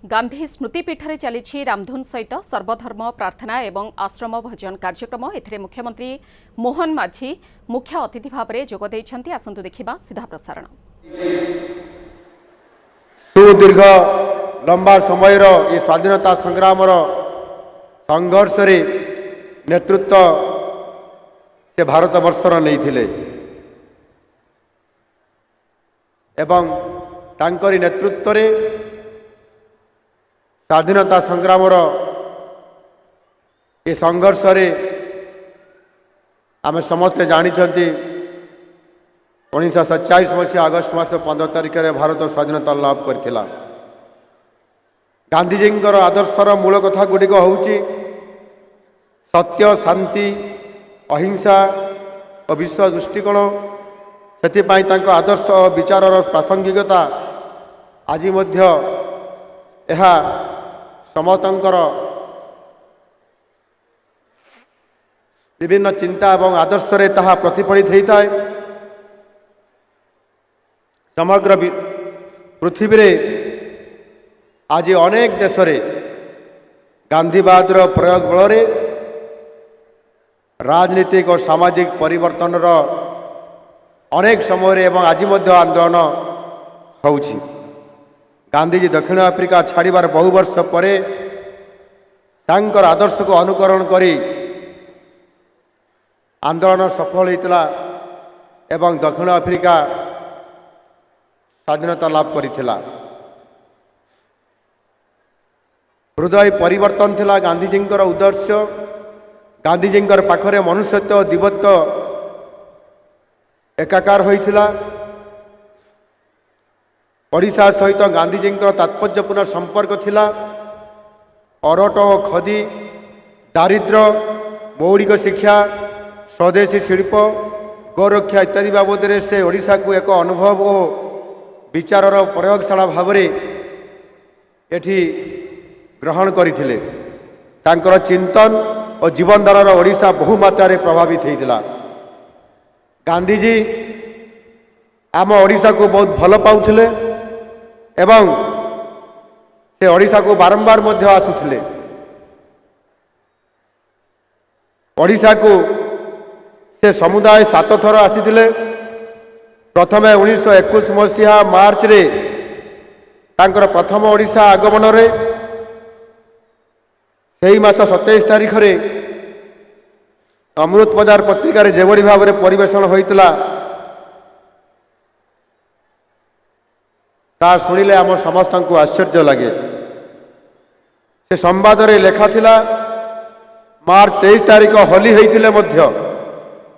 गांधी स्मृतिपीठरे चली रामधुन सहित सर्वधर्म प्रार्थना एवं आश्रम भजन कार्यक्रम एथिरे मुख्यमंत्री मोहन माझी मुख्य अतिथि भाव में जोगद आसतु देखा सीधा प्रसारण। सुदीर्घ लंबा समय ये स्वाधीनता संग्राम संघर्ष रे नेतृत्व से भारत वर्षर नहीं थिले एवं तांकरी नेतृत्व रे स्वाधीनता संग्राम ये संघर्ष रे आम समस्ते जानी 1947 मसीहा अगस्ट मास 15 तारिख में भारत स्वाधीनता लाभ करथिला। गांधीजी आदर्शर मूल कथा गुड़िक हूँ सत्य शांति अहिंसा और विश्व दृष्टिकोण से आदर्श विचार प्रासंगिकता आज समस्तंकर विभिन्न चिंता एवं आदर्श रे ताहा प्रतिफलित होता है। समग्र पृथ्वी रे आज अनेक देश रे गांधीवाद प्रयोग बल राजनीतिक और सामाजिक परिवर्तन अनेक समय एवं आज आंदोलन होउछि। गांधीजी दक्षिण आफ्रिका छाड़िबार बहु वर्ष पर आदर्श को अनुकरण करी आंदोलन सफल होता एवं दक्षिण आफ्रिका स्वाधीनता लाभ करिथिला। हृदय परिवर्तन थिला गांधीजी उद्देश्य। गांधीजी पाखरे मनुष्यत्व दिवत्व एकाकार होइथिला। ओडिशा सहित गांधीजी तात्पर्यपूर्ण संपर्क थिला। अरट और खदी दारिद्र्य मौलिक शिक्षा स्वदेशी शिल्प गौरक्षा इत्यादि बाबद से ओडिशा को एक अनुभव और विचार प्रयोगशाला भाव में एठी ग्रहण करथिले। तांकर चिंतन और जीवन धारार ओडिशा बहुमात्रा प्रभावित होता। गांधीजी आम ओडिशा को बहुत भल पाउथिले एवं से ओडिशा को बारंबार मध्य आसुथिले। ओडिशा को से समुदाय 7 थर आसीथिले। प्रथमे 1921 मसीहा मार्च रे तांकर प्रथम ओडिशा आगमन रे सही मास 27 तारिख रे अमृत बाजार पत्रिका जेभली भाव में परिवेषण होइतला ता शुणिले आम समस्त को आश्चर्य लगे। से संवाद रे लेखा थिला मार्च 23 तारिख होली होइतिले मध्य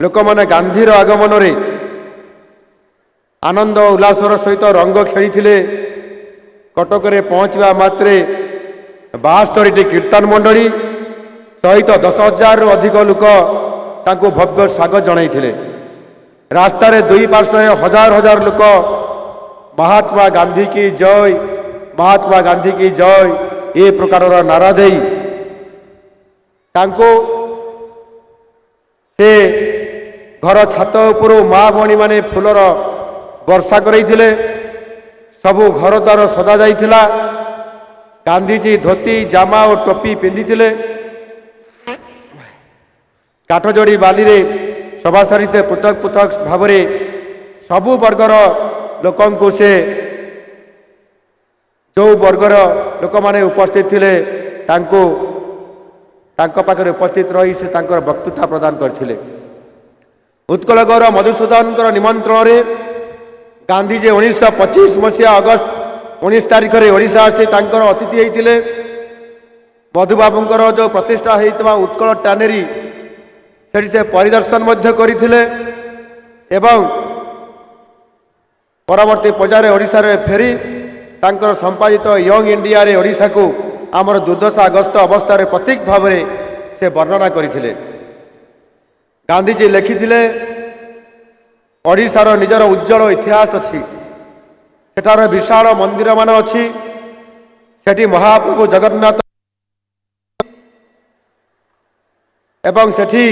लोक माने गांधीर आगमन रे आनंद उल्लासर सहित रंग खेली। कटक रे पहुँचवा मात्रे 72टी कीर्तन मंडली सहित 10,000 रु अधिक लोक तांको भव्य स्वागत जणाइथिले। रास्ता रे दुई पार्श्व हजार हजार लोक महात्मा गांधी की जय महात्मा गांधी की जय ये प्रकार नारा देई तांको से घर छात उपर माँ भणी माने फूलर वर्षा करैथिले। सबु घर द्वार सजा जाइथिला। गांधीजी धोती जामा और टोपी पिंधिथिले। काठजोड़ी बाली रे सभासारी से पृथक पृथक भाव में सबु वर्गर लोकंकु से जो वर्गर लोक माने उपस्थित थिले तांको तांको पाखरे उपस्थित रही से तांकर वक्तृता प्रदान करथिले। उत्कल गौर मधुसूदन निमंत्रण रे गांधीजी 1925 मसीहा अगस्ट 19 तारिख रे ओडिशा आसी तांकर अतिथि होइतिले। मधुबाबूंकर जो प्रतिष्ठा होइतबा उत्कल टैनेरी सेठी से परिदर्शन मध्य करथिले एवं परवर्ती पर्यायर ओडिशा रे फेरी तांकर संपादित यंग इंडिया रे ओडिशा को आमर दुर्दशा ग्रस्त अवस्था रे प्रतीक भाव में से वर्णना करथिले। गांधीजी लिखिथिले ओडिशार निजर उज्जवल इतिहास अच्छी। सेठार विशाल मंदिर मान अच्छी। सेठी महाप्रभु जगन्नाथ एवं सेठी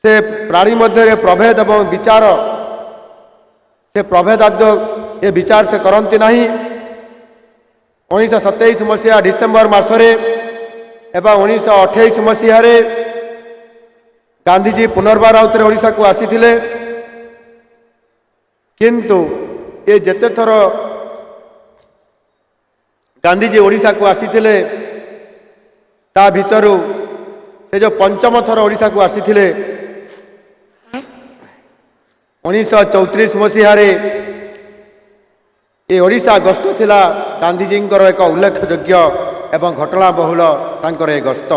से प्राणी मध्य प्रभेद एवं विचार से प्रभेदाद्य ये विचार से करती ना 1927 मसीहा डिसेम्बर मासरे एवं 1928 मसीह गांधीजी पुनर्बार आउथरे ओडिशा को आसीथिले किंतु ये जेते थर गांधीजी ओडिशा को आसीथिले ता भितरु से जो पंचम थर ओडिशा को आसीथिले 1934 मसीह ये ओडिशा गस्त थिला गांधीजी एक उल्लेखयोग्य एवं घटना बहुल तांकर ए गस्त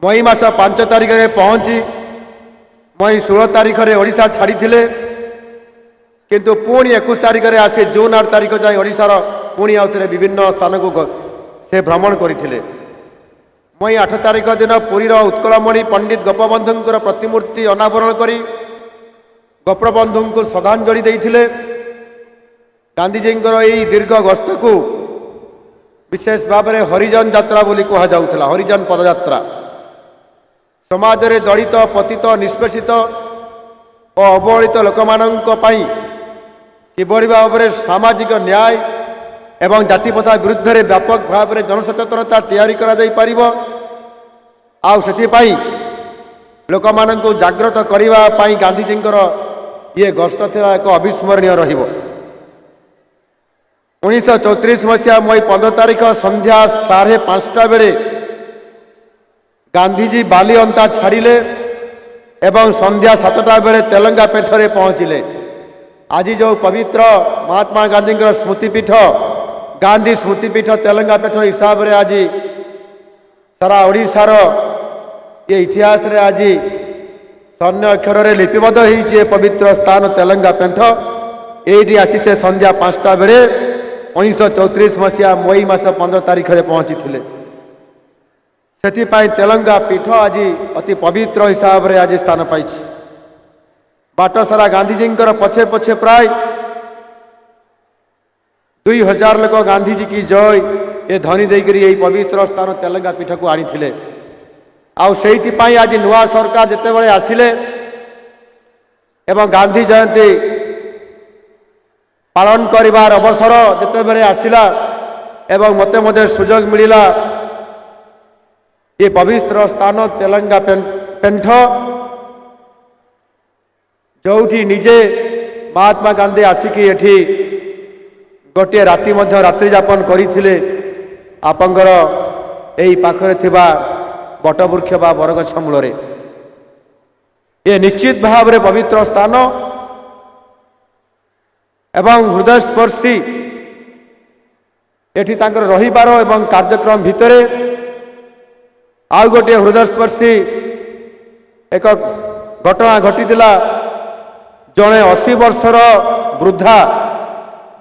मई मास 5 तारिख में पहुंची मई 16 तारिख में ओडिशा छाड़ी किंतु पुणी 21 तारिख में आसी जून 8 तारिख जाए ओडिशार पुणी आउथरे विभिन्न स्थान को से भ्रमण करथिले मई 8 तारिख दिन पुरीर उत्कलमणि पंडित गोपबंधुंकर प्रतिमूर्ति अनावरण करी गोपबंधु को श्रद्धांजलि देइथिले गांधीजी यही दीर्घ गस्त को विशेष भाव में हरिजन यात्रा बोली कहा जाउथला हरिजन पदयात्रा समाज रे दलित पतित निष्पेषित और अवहेलित लोक किभली भाव में सामाजिक न्याय एवं जातिप्रथा विरुद्ध रे व्यापक भाव में जनसचेतनता तैयारी करा जाई परिबो आउ सेथिपाई लोक माननकु जागृत करिबा पाई गांधीजींकर ये गस्त थिला एक अविस्मरणीय रहिबो 1934 मसीहा मई 15 तारिख संध्या 5:30 बेले गांधीजी बाली अंता छाड़िले एवं संध्या 7टा बेले तेलंगा पेठरे पहुँचिले आज जो पवित्र महात्मा गांधी स्मृतिपीठ गांधी स्मृतिपीठ तेलंगा पेठ हिसाब से आज सारा ओडिशार ये इतिहास रे आज स्वर्ण अक्षर लिपिबद्ध होइछे पवित्र स्थान तेलंगा पेठ एठी आसी से संध्या 5टा बेले 1934 मसीहा मई मास 15 तारिख में पहुँची थे से तेलंगा पीठ आज अति पवित्र हिसाब से आज स्थान पाई बाट सारा गांधीजी पछे पछे प्राय 2000 लोक गांधीजी की जय ये ध्वनि देकर यही पवित्र स्थान तेलंगा पीठ को आनी आई आज नुआ सरकार जिते बड़े आसिले एवं गांधी जयंती पालन करिवार अवसर जिते बड़े आसिला एवं मते मते सुजोग मिलिला ये पवित्र स्थान तेलंगा पेंठ जोठी निजे महात्मा गांधी आसिकी एठी गोटे राति मध्य रात्रि यापन करथिले आपंकर एही पाखरे थिबा बटवृक्ष बा बरगछ मूलरे ये निश्चित भाव में पवित्र स्थान एवं हृदयस्पर्शी एठी तांकर रहिबार एवं कार्यक्रम भितरे आउ गोटे हृदयस्पर्शी एक घटना घटीला जड़े 80 वर्षर वृद्धा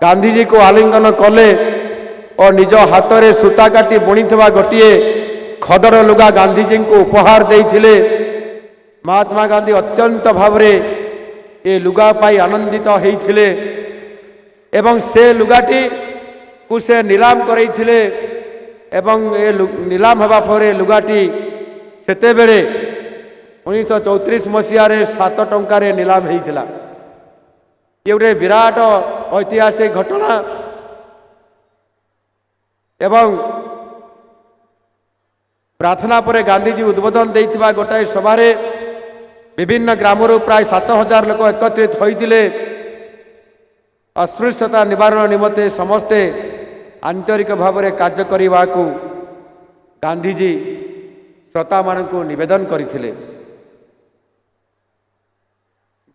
गांधीजी को आलिंगन कले और निज हाथ में सूता काटी बुणी गोटे खदर लुगा गांधीजी को उपहार देइथिले महात्मा गांधी अत्यंत भाव ये लुगा पाई आनंदित होइथिले एवं से लुगाटी को से नीलाम करैथिले एवं ए नीलाम हवा फरे लुगाटी सेते बेले 1934 मसीह 7 टंकार नीलाम होइथिला ये गोटे विराट ऐतिहासिक घटना एवं प्रार्थना पर गांधीजी उद्बोधन देइथिबा गोटाए सभारे विभिन्न ग्रामरू प्राय 7000 लोक एकत्रित होइथिले अस्पृश्यता निवारण निमंते समस्ते आंतरिक भाव में कार्य करने को गांधीजी श्रोता मान को निवेदन करथिले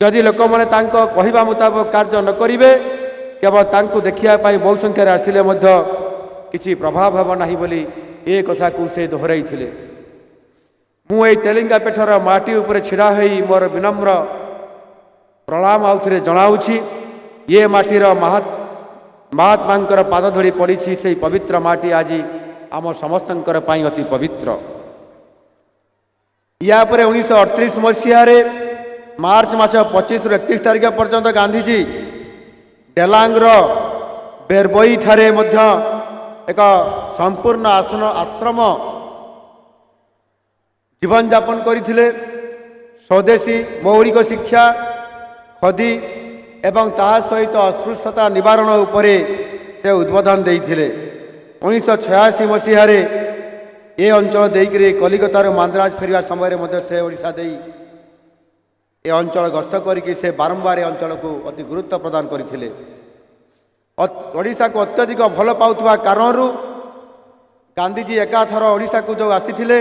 जदि लोक मैंने कहवा मुताबक कार्य न करेंगे केवल तांको देखिया पाई बहु संख्यार आसिले मध्य किसी प्रभाव हेब नाही बोली ए कथा को से दोहराई थिले मु ए तेलंगा पेठर माटी उपरे छिड़ा होई मोर विनम्र प्रणाम आउथरे जणाउछि ये माटीर महात्मा पादधूली पड़ी से पवित्र माटी आज आम समस्तंकर पाई अति पवित्र या पर 1938 मसीह मार्च मास 25 रु 31 तारिख पर्यंत गांधीजी डेलांगर बेरबई ठारे मध्य एक संपूर्ण आश्रम जीवन यापन करथिले स्वदेशी मौलिक शिक्षा खदी ଏବଂ ତାହା ସହିତ ଅସ୍ପୃଶ୍ୟତା ନିବାରଣ ଉପରେ ସେ ଉଦ୍ବୋଧନ ଦେଇଥିଲେ। 1986 ମସିହାରେ ଏ ଅଞ୍ଚଳ ଦେଇକରି କଲିକତାରୁ ମାନ୍ଦ୍ରାଜ ଫେରିବା ସମୟରେ ମଧ୍ୟ ସେ ଓଡ଼ିଶା ଦେଇ ଏ ଅଞ୍ଚଳ ଗସ୍ତ କରିକି ସେ ବାରମ୍ବାର ଏ ଅଞ୍ଚଳକୁ ଅତି ଗୁରୁତ୍ୱ ପ୍ରଦାନ କରିଥିଲେ। ଓଡ଼ିଶାକୁ ଅତ୍ୟଧିକ ଭଲ ପାଉଥିବା କାରଣରୁ ଗାନ୍ଧିଜୀ ଏକାଥର ଓଡ଼ିଶାକୁ ଯେଉଁ ଆସିଥିଲେ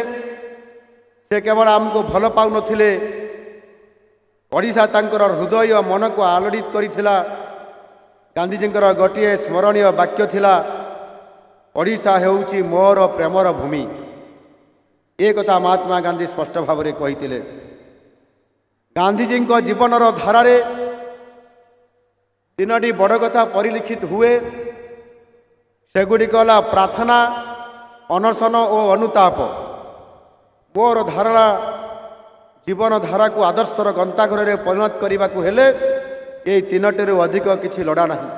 ସେ କେବଳ ଆମକୁ ଭଲ ପାଉନଥିଲେ, ଓଡ଼ିଶା ତାଙ୍କର ହୃଦୟ ମନକୁ ଆଲୋଡ଼ିତ କରିଥିଲା। ଗାନ୍ଧିଜୀଙ୍କର ଗୋଟିଏ ସ୍ମରଣୀୟ ବାକ୍ୟ ଥିଲା, ଓଡ଼ିଶା ହେଉଛି ମୋର ପ୍ରେମର ଭୂମି। ଏ କଥା ମହାତ୍ମା ଗାନ୍ଧୀ ସ୍ପଷ୍ଟ ଭାବରେ କହିଥିଲେ। ଗାନ୍ଧିଜୀଙ୍କ ଜୀବନର ଧାରାରେ ତିନୋଟି ବଡ଼ କଥା ପରିଲିଖିତ ହୁଏ। ସେଗୁଡ଼ିକ ହେଲା ପ୍ରାର୍ଥନା, ଅନଶନ ଓ ଅନୁତାପ। ମୋର ଧାରଣା ଜୀବନଧାରାକୁ ଆଦର୍ଶର ଗନ୍ତାଘରରେ ପରିଣତ କରିବାକୁ ହେଲେ ଏହି ତିନୋଟିରୁ ଅଧିକ କିଛି ଲୋଡ଼ା ନାହିଁ।